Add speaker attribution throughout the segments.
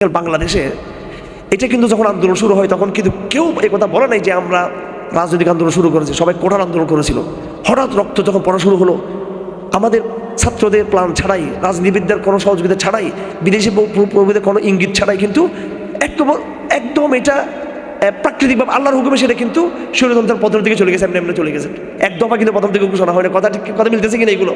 Speaker 1: বাংলাদেশে এটা কিন্তু যখন আন্দোলন শুরু হয় তখন কিন্তু কেউ এই কথা বলে নাই যে আমরা রাজনৈতিক আন্দোলন শুরু করেছি, সবাই কোঠার আন্দোলন করেছিল। হঠাৎ রক্ত যখন পড়া শুরু হলো, আমাদের ছাত্রদের প্ল্যান ছাড়াই, রাজনীতিবিদদের কোনো সহযোগিতা ছাড়াই, বিদেশি প্রভুদের কোনো ইঙ্গিত ছাড়াই কিন্তু একদম এটা প্রাকৃতিকভাবে আল্লাহর হুকুমে সেটা কিন্তু স্বৈরতন্ত্রের পথের দিকে চলে গেছে, এমনি চলে গেছে। এক দফা কিন্তু প্রথম থেকে ঘোষণা হয় না। কথা মিলতেছে কিনা এগুলো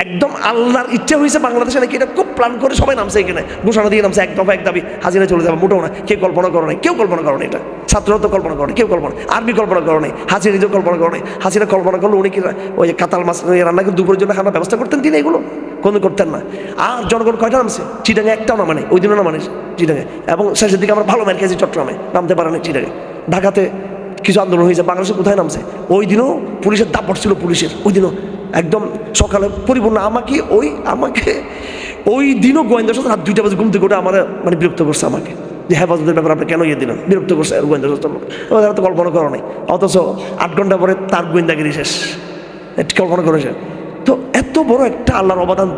Speaker 1: একদম আল্লাহর ইচ্ছা হয়েছে বাংলাদেশে নাকি এটা খুব প্ল্যান করে সবাই নামছে, এখানে ঘোষণা দিয়ে নামছে, এক দফা এক দাবি, হাজিরা চলে যাবে। মোটেও না, কেউ কল্পনা করো নাই, কেউ কল্পনা করো না, এটা ছাত্ররা তো কল্পনা করো, কেউ কল্পনা, আর্মি কল্পনা করো নাই, হাজিরা নিজেও কল্পনা করো নাই। হাজিরা কল্পনা করলো উনি কি ওই কাতাল মাছ রান্না করে দুপুরের জন্য খানার ব্যবস্থা করতেন তিনি? এগুলো কোনো করতেন না। আর জনগণ কয়টা নামছে? চিটাঙে একটাও না, মানে ওই দিনও না, মানে চিটাঙে। এবং শেষের দিকে আমরা ভালো মার খেয়েছি, চট্টগ্রামে নামতে পারে না, চিটাঙে। ঢাকাতে কিছু আন্দোলন হয়েছে, বাংলাদেশে কোথায় নামছে? ওই দিনও পুলিশের দাপট ছিল, পুলিশের ওই দিনও একদম সকালে পরিপূর্ণ। আমাকে ওই দিনও গোয়েন্দা সংস্থা রাত 2টা বাজে ঘুম থেকে ওঠে আমার মানে বিরক্ত করছে আমাকে, যে হেফাজতের ব্যাপারে আপনি কেন দিলেন, বিরক্ত করছে গোয়েন্দা সংস্থা। ওরা তো কল্পনা করো নাই, অথচ 8 ঘন্টা পরে তার গোয়েন্দাগিরি শেষ, কল্পনা করেছে। তো এত বড় একটা আল্লাহর অবদান,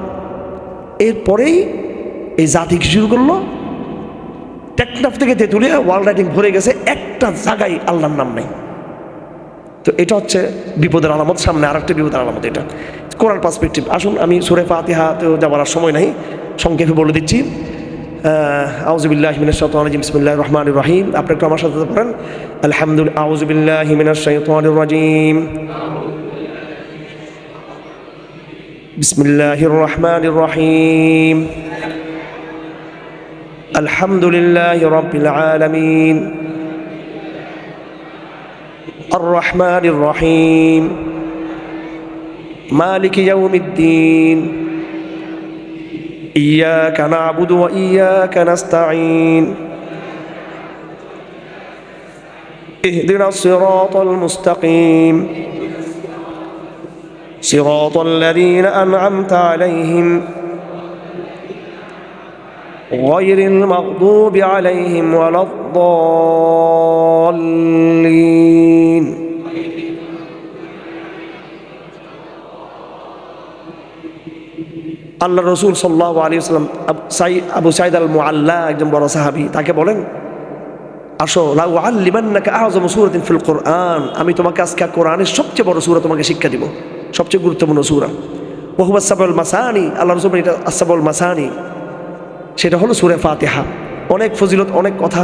Speaker 1: এরপরেই এই জাতি কি শুরু করলো? টেকনাফ থেকে তেঁতুলিয়া ওয়ার্ল্ড রাইটিং ভরে গেছে, একটা জায়গায় আল্লাহর নাম নাই। তো এটা হচ্ছে বিপদের আলামত। সামনে আর একটা বিপদের আলামত, এটা কোরআন পার্সপেক্টিভ। আসুন, আমি সূরা ফাতিহাতেও যাওয়ার আর সময় নাই, সংক্ষেপে বলে দিচ্ছি। আউযু বিল্লাহি মিনাশ শাইতানির রাজিম, বিসমিল্লাহির রহমানির রহিম। আপনি একটু আমার সাথে পড়েন, আলহামদুলিল্লাহ। আউযু বিল্লাহি মিনাশ শাইতানির রাজিম, বিসমিল্লাহির রহমানির রহিম। আলহামদুলিল্লাহি রাব্বিল আলামিন, الرحمن الرحيم، مالك يوم الدين، إياك نعبد وإياك نستعين، اهدنا الصراط المستقيم، صراط الذين أنعمت عليهم غير المغضوب عليهم ولا الضالين। আল্লাহ রসুল সাল্লাল্লাহু আলাইহি ওয়াসাল্লাম আবু সাঈদ আল মুআল্লা, একজন বড় সাহাবী, তাকে বলেন, আসো, লা উআল্লিমান্নাকা আ'যামু সূরাতিন ফিল কুরআন, আমি তোমাকে আজকে কোরআনের সবচেয়ে বড় সূরা তোমাকে শিক্ষা দিব, সবচেয়ে গুরুত্বপূর্ণ সূরা। ওয়া হুয়া আস-সাবউল মাসানি, আল্লাহ রাসূল এটা আস-সাবউল মাসানি, সেটা হলো সূরা ফাতিহা। অনেক ফজিলত, অনেক কথা,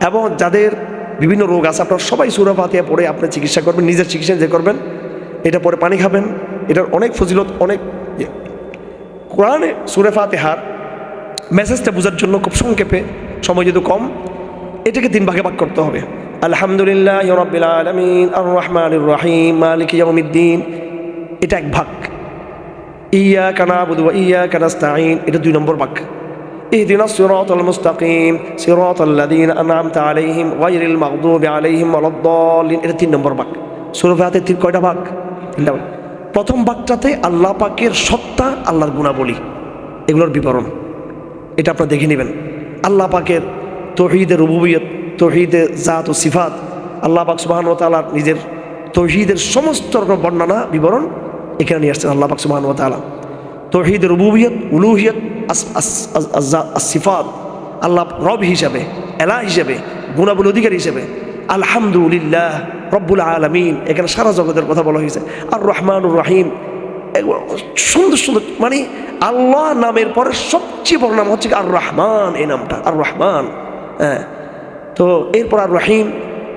Speaker 1: এবং যাদের বিভিন্ন রোগ আছে আপনারা সবাই সূরা ফাতিহা পড়ে আপনি চিকিৎসা করবেন, নিজের চিকিৎসা নিজে করবেন। এটা পরে পানি খাবেন, এটার অনেক ফজিলত, অনেক। কোরআনে সূরা ফাতিহার মেসেজটা বোঝার জন্য খুব সংক্ষেপে, সময় যেহেতু কম, এটাকে 3 ভাগে ভাগ করতে হবে। আলহামদুলিল্লাহি রাব্বিল আলামিন, আর রহমানির রহিম, মালিকি ইয়াউমিদ্দিন, এটা 1 ভাগ। ইয়াকা না'বুদু ওয়া ইয়াকা নাস্তাঈন, এটা 2 নম্বর ভাগ। ইহদিনাস সিরাতাল মুস্তাকিম, সিরাতাল্লাযীনা আন'আমতা আলাইহিম গায়রিল মাগদুবি আলাইহিম ওয়ালাদ-দাল্লিন, এটা 3 নম্বর ভাগ। সূরা ফাতিহার কয়টা ভাগ? 3টা ভাগ। প্রথম ভাগটাতে আল্লাহ পাকের সত্তা, আল্লাহর গুণাবলী, এগুলোর বিবরণ, এটা আপনারা দেখে নেবেন। আল্লাহ পাকের তাওহীদের রুবুবিয়ত, তাওহীদের জাত ও সিফাত, আল্লাহ পাক সুবহানাহু ওয়া তাআলা নিজের তাওহীদের সমস্ত রকম বর্ণনা, বিবরণ এখানে নিয়ে আসছেন আল্লাহ পাক সুবহানাহু ওয়া তাআলা। তাওহীদের রুবুবিয়ত, উলুহিয়ত, সিফাত, আল্লাহ রব হিসাবে, এলাহ হিসাবে, গুণাবলী অধিকারী হিসাবে। আলহামদুলিল্লাহ রব্বুল আলামিন, এখানে সারা জগতের কথা বলা হয়েছে। আর রহমানুর রহিম, সুন্দর সুন্দর, মানে আল্লাহ নামের পরে সবচেয়ে বড় নাম হচ্ছে আর রহমান, এই নামটা আর রহমান। হ্যাঁ, তো এরপর আর রহিম,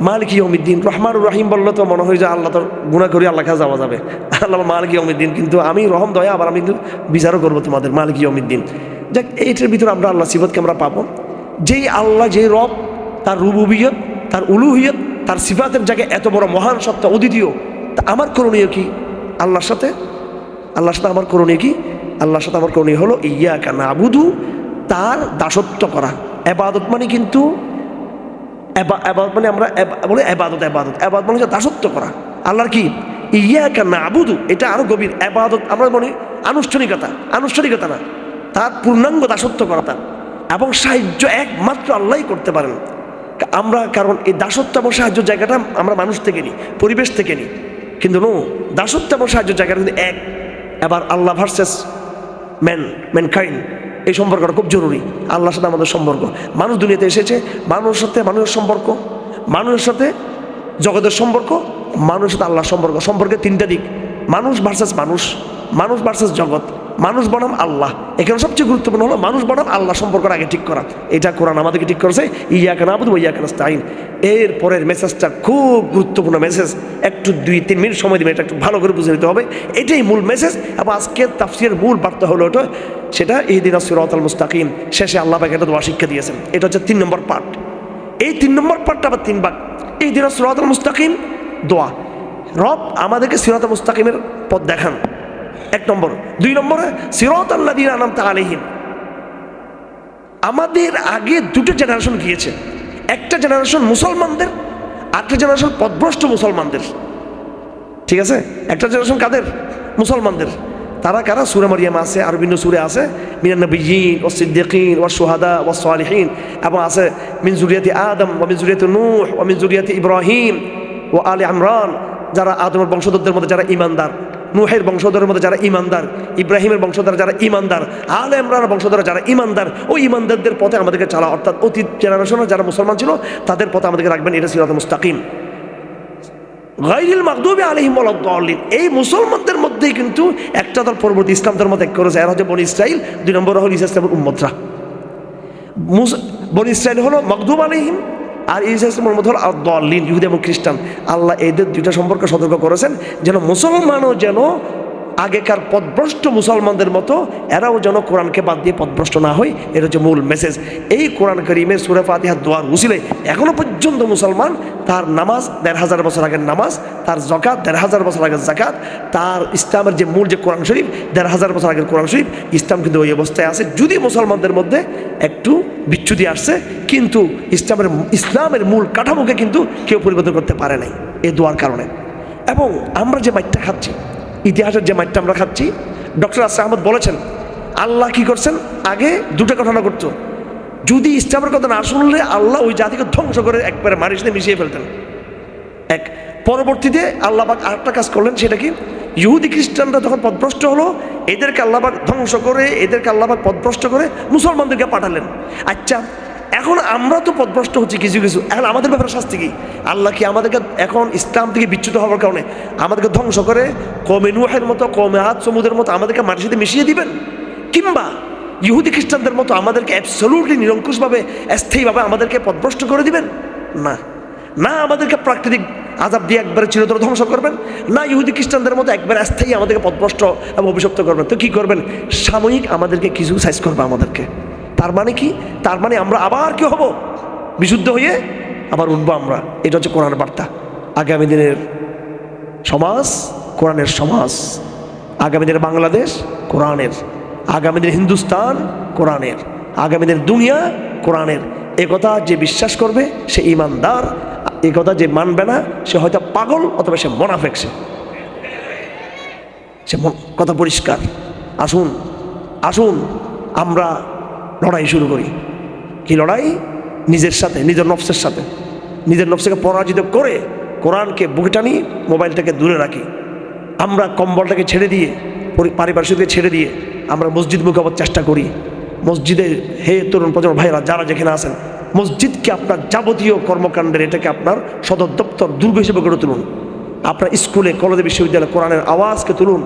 Speaker 1: মালিক ইয়াউমিদ্দিন। রহমানুর রহিম বললে তো মনে হয় যে আল্লাহ তো গুনাহ করি আল্লাহ কাছে যাওয়া যাবে। আল্লাহ মালিক ইয়াউমিদ্দিন, কিন্তু আমি রহম দয়া, আবার আমি কিন্তু বিচারও করবো তোমাদের, মালিক ইয়াউমিদ্দিন। যাক, এইটার ভিতরে আমরা আল্লাহ সিফাতকে আমরা পাবো। যেই আল্লাহ, যেই রব, তার রুবুবিয়ত, তার উলুহিয়ত, তার সিফাতের জায়গায় এত বড় মহান সত্তা, অদ্বিতীয়, তা আমার করণীয় কি? আল্লাহর সাথে আমার করণীয় কি? আল্লাহর সাথে আমার করণীয় হলো ইয়াকা না'বুদু, তার দাসত্ব করা। ইবাদত মানে কিন্তু ইবাদত মানে আমরা বলি ইবাদত মানে দাসত্ব করা আল্লাহর। কি ইয়াকা না'বুদু, এটা আরো গভীর। ইবাদত আমরা বলি আনুষ্ঠানিকতা না, তার পূর্ণাঙ্গ দাসত্ব করা তার, এবং সাহায্য একমাত্র আল্লাহই করতে পারেন। আমরা, কারণ এই দাসত্ব এবং সাহায্য জায়গাটা আমরা মানুষ থেকে নিই, পরিবেশ থেকে নিই, কিন্তু দাসত্ব এবং সাহায্য জায়গাটা কিন্তু এক। এবার আল্লাহ ভার্সেস ম্যানকাইন্ড, এই সম্পর্কটা খুব জরুরি। আল্লাহর সাথে আমাদের সম্পর্ক, মানুষ দুনিয়াতে এসেছে, মানুষের সাথে মানুষের সম্পর্ক, মানুষের সাথে জগতের সম্পর্ক, মানুষের সাথে আল্লাহর সম্পর্ক। সম্পর্কের তিনটা দিক, মানুষ ভার্সেস মানুষ, মানুষ ভার্সেস জগৎ, মানুষ বনাম আল্লাহ। এখানে সবচেয়ে গুরুত্বপূর্ণ হলো মানুষ বনাম আল্লাহ সম্পর্কটা আগে ঠিক করা। এটা কোরআন আমাদেরকে ঠিক করেছে, ইয়াকা নাবুদু ওয়া ইয়াকা নাস্তাইন। এর পরের মেসেজটা খুব গুরুত্বপূর্ণ মেসেজ, একটু 2-3 মিনিট সময় দিবেন, এটা একটু ভালো করে বুঝে নিতে হবে। এটাই মূল মেসেজ। এবং আজকের তাফসীরের মূল বার্তা হলো ওটা, সেটা ইহদিনাস সিরাতাল মুস্তাকিম। শেষে আল্লাহ পাক একটা দোয়া শিক্ষা দিয়েছেন, এটা হচ্ছে 3 নম্বর পার্ট। এই 3 নম্বর পার্টটা আবার 3 ভাগ। ইহদিনাস সিরাতাল মুস্তাকিম দোয়া, রব আমাদেরকে সিরাতাল মুস্তাকিমের পথ দেখান, 1 নম্বর। 2 নম্বরে সিরাতাল্লাযীনা আনআমতা আলাইহিম। আমাদের আগে 2টা জেনারেশন গিয়েছে, একটা জেনারেশন মুসলমানদের, আরেকটা জেনারেশন পথভ্রষ্ট মুসলমানদের। ঠিক আছে, একটা জেনারেশন কাদের? মুসলমানদের। তারা কারা? সূরা মারইয়াম আছে, আর বিভিন্ন সূরা আছে, মিনান নাবিয়্যিন ওয়াস সিদ্দীকিন ওয়াস শুহাদা ওয়াস সালিহিন, এবং আছে মিন যুরিয়াতি আদম ওয়া মিন যুরিয়াতি নূহ ওয়া মিন যুরিয়াতি ইব্রাহিম ওয়া আলি ইমরান। যারা আদমের বংশধরদের মধ্যে যারা ঈমানদার, নূহের বংশধরের মধ্যে যারা ঈমানদার, ইব্রাহিমের বংশধর যারা ঈমানদার, আলে ইমরানের বংশধর যারা ঈমানদার, ওই ঈমানদারদের পথে আমাদেরকে চালা। অর্থাৎ অতীত জেনারেশনে যারা মুসলমান ছিল তাদের পথে আমাদেরকে রাখবেন, এটা সিরাতুল মুস্তাকিম। গায়রিল মাগদুবি আলাইহিম ওয়ালাদ-দাল্লিন। এই মুসলমানদের মধ্যেই কিন্তু একটা দল পরবর্তী ইসলাম ধর্ম ত্যাগ করেছে, এরা হচ্ছে বনী ইসরাইল। 2 নম্বর হল ঈসা ইসলামের উম্মতরা। বনী ইসরাইল হলো মাগদুব আলাইহিম, আর ঈসা ইসলামের উম্মত হল আদ-দাল্লিন, ইহুদি এবং খ্রিস্টান। আল্লাহ এদের 2টা সম্পর্কে সতর্ক করেছেন, যেন মুসলমানও যেন আগেকার পথভ্রষ্ট মুসলমানদের মতো এরাও যেন কোরআনকে বাদ দিয়ে পথভ্রষ্ট না হয়। এটা হচ্ছে মূল মেসেজ। এই কোরআন কারীমের সূরা ফাতিহার দোয়ার উসিলে এখনো পর্যন্ত মুসলমান তার নামাজ 1500 বছর আগের নামাজ, তার যাকাত 1500 বছর আগের যাকাত, তার ইসলামের যে মূল যে কোরআন শরীফ 1500 বছর আগের কোরআন শরীফ, ইসলাম কিন্তু ওই অবস্থায় আছে। যদি মুসলমানদের মধ্যে একটু বিচ্যুতি আসছে, কিন্তু ইসলামের মূল কাঠামোকে কিন্তু কেউ পরিবর্তন করতে পারে নাই এই দোয়ার কারণে। এবং আমরা যে মাইটটা খাচ্ছি, ইতিহাসের যে মাইটটা আমরা খাচ্ছি, ডক্টর আসিফ আহমদ বলেছেন আল্লাহ কি করছেন, আগে 2টা ঘটনা করতো। যদি ইসলামের কথা না শুনলে আল্লাহ ওই জাতিকে ধ্বংস করে একবারে মাটির সাথে মিশিয়ে ফেলতেন। এক, পরবর্তীতে আল্লাহ পাক আরেকটা কাজ করলেন, সেটা কি, ইহুদি খ্রিস্টানরা যখন পথভ্রষ্ট হলো, এদেরকে আল্লাহ পাক ধ্বংস করে, এদেরকে আল্লাহ পাক পথভ্রষ্ট করে মুসলমানদেরকে পাঠালেন। আচ্ছা, এখন আমরা তো পথভ্রষ্ট হচ্ছি কিছু কিছু, এখন আমাদের ব্যাপারে শাস্তি কি? আল্লাহ কি আমাদেরকে এখন ইসলাম থেকে বিচ্যুত হওয়ার কারণে আমাদেরকে ধ্বংস করে কওমে নূহের মতো, কওমে আদ সমুদের মতো আমাদেরকে মাটির সাথে মিশিয়ে দিবেন? কিংবা ইহুদি খ্রিস্টানদের মতো আমাদেরকে অ্যাবসলিউটলি নিরঙ্কুশভাবে, স্থায়ীভাবে আমাদেরকে পথভ্রষ্ট করে দিবেন? না, না আমাদেরকে প্রাকৃতিক আযাব দিয়ে একবারে চিরতরে ধ্বংস করবেন, না ইহুদি খ্রিস্টানদের মতো একবারে স্থায়ী আমাদেরকে পথভ্রষ্ট এবং অভিশপ্ত করবেন। তো কি করবেন? সাময়িক আমাদেরকে কিছু সাইজ করবে আমাদেরকে। তার মানে কি? তার মানে আমরা আবার কি হব? বিশুদ্ধ হয়ে আবার উঠবো আমরা। এটা হচ্ছে কোরআনের বার্তা। আগামী দিনের সমাজ কোরআনের সমাজ, আগামী দিনের বাংলাদেশ কোরআনের, আগামী দিনের হিন্দুস্তান কোরআনের, আগামী দিনের দুনিয়া কোরআনের। এ কথা যে বিশ্বাস করবে সে ঈমানদার, এ কথা যে মানবে না সে হয়তো পাগল অথবা সে মুনাফিক। সে কথা পরিষ্কার। আসুন আসুন আমরা লড়াই শুরু করি। কি লড়াই? নিজের সাথে, নিজের নফসের সাথে। নিজের নফসকে পরাজিত করে কোরআনকে বুকে টানি, মোবাইলটাকে দূরে রাখি। আমরা কম্বলটাকে ছেড়ে দিয়ে, পারিপার্শ্বিককে ছেড়ে দিয়ে আমরা মসজিদ মুখে আবার চেষ্টা করি। মসজিদে, হে তরুণ প্রজন্ম ভাইরা যারা যেখানে আছেন, মসজিদকে আপনার যাবতীয় কর্মকাণ্ডের, এটাকে আপনার সদর দপ্তর, দুর্গ হিসেবে গড়ে তুলুন। আপনার স্কুলে, কলেজে, বিশ্ববিদ্যালয়ে কোরআনের আওয়াজকে তুলুন।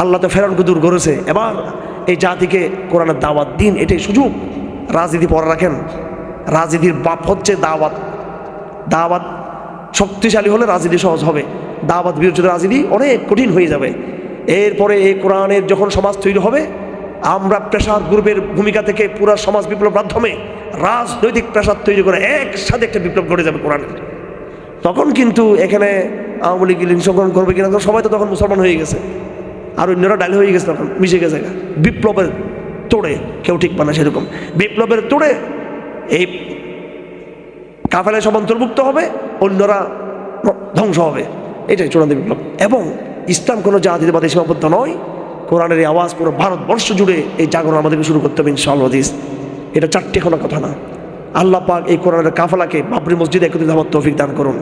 Speaker 1: আল্লাহ তো ফেরাউনকে দূর করেছে, এবার এই জাতিকে কোরআনের দাওয়াত দিন। এটাই সুযোগ। রাজনীতি পরে রাখেন, রাজনীতির বাপ হচ্ছে দাওয়াত। দাওয়াত শক্তিশালী হলে রাজনীতি সহজ হবে, দাওয়াত বিরোধী রাজনীতি অনেক কঠিন হয়ে যাবে। এরপরে এই কোরআনের যখন সমাজ তৈরি হবে, আমরা প্রেসার গ্রুপের ভূমিকা থেকে পুরো সমাজ বিপ্লবের মাধ্যমে রাজনৈতিক প্রেসার তৈরি করে একসাথে একটা বিপ্লব ঘটে যাবে কোরআনের। তখন কিন্তু এখানে আওয়ামী লীগ সংগ্রহণ করবে কিনা, সবাই তো তখন মুসলমান হয়ে গেছে, আর অন্যরা ডাল হয়ে গেছে, তখন মিশে গেছে। বিপ্লবের তোড়ে কেউ ঠিক পানা, সেরকম বিপ্লবের তোড়ে এই কাফেলায় সব অন্তর্ভুক্ত হবে, অন্যরা ধ্বংস হবে। এটাই চূড়ান্ত বিপ্লব। এবং ইসলাম কোনো জাতীয়তাবাদী সীমাবদ্ধ নয়। কোরআনের এই আওয়াজ পুরো ভারতবর্ষ জুড়ে এই জাগরণ আমাদেরকে শুরু করতে হবে ইনশাআল্লাহ। এটা 4টে কোনো কথা না। আল্লাহ পাক এই কোরআনের কাফেলাকে বাবরি মসজিদে একত্রিত হওয়ার তৌফিক দান করুন।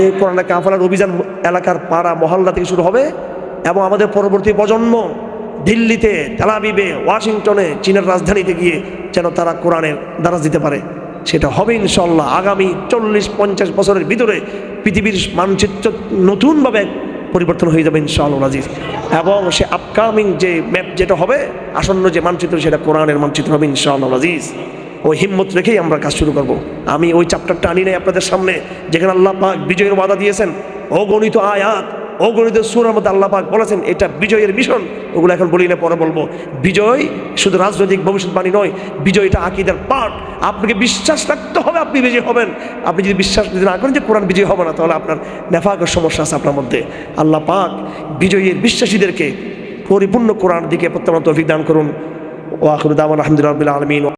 Speaker 1: এই কোরআনের কাফেলার অভিযান এলাকার পাড়া মহল্লা থেকে শুরু হবে, এবং আমাদের পরবর্তী প্রজন্ম দিল্লিতে, তেল আবিবে, ওয়াশিংটনে, চীনের রাজধানীতে গিয়ে যেন তারা কোরআনের দ্বারা দিতে পারে। সেটা হবে ইনশাআল্লাহ। আগামী 40-50 বছরের ভিতরে পৃথিবীর মানচিত্র নতুনভাবে পরিবর্তন হয়ে যাবে ইনশাআল্লাহ আজিজ। এবং সে আপকামিং যে ম্যাপ যেটা হবে, আসন্ন যে মানচিত্র, সেটা কোরআনের মানচিত্র হবে ইনশাআল্লাহ আজিজ। ওই হিম্মত রেখেই আমরা কাজ শুরু করব। আমি ওই চ্যাপ্টারটা আনি নাই আপনাদের সামনে, যেখানে আল্লাহ পাক বিজয়ের ওয়াদা দিয়েছেন। অগণিত আয়াত, অগণিত সূরার মধ্যে আল্লাহ পাক বলেছেন এটা বিজয়ের মিশন। ওগুলো এখন বলি না, পরে বলবো। বিজয় শুধু রাজনৈতিক ভবিষ্যৎবাণী নয়, বিজয়টা আকীদার পার্ট। আপনাকে বিশ্বাস রাখতে হবে আপনি বিজয় হবেন। আপনি যদি বিশ্বাস যদি না করেন যে কোরআন বিজয় হবে না, তাহলে আপনার নেফাকের সমস্যা আছে আপনার মধ্যে। আল্লাহ পাক বিজয়ের বিশ্বাসীদেরকে পরিপূর্ণ কোরআন দিকে প্রত্যাবর্তন তৌফিক দান করুন। ওয়া আখিরু দাওয়ানা আলহামদুলিল্লাহি রাব্বিল আলামিন।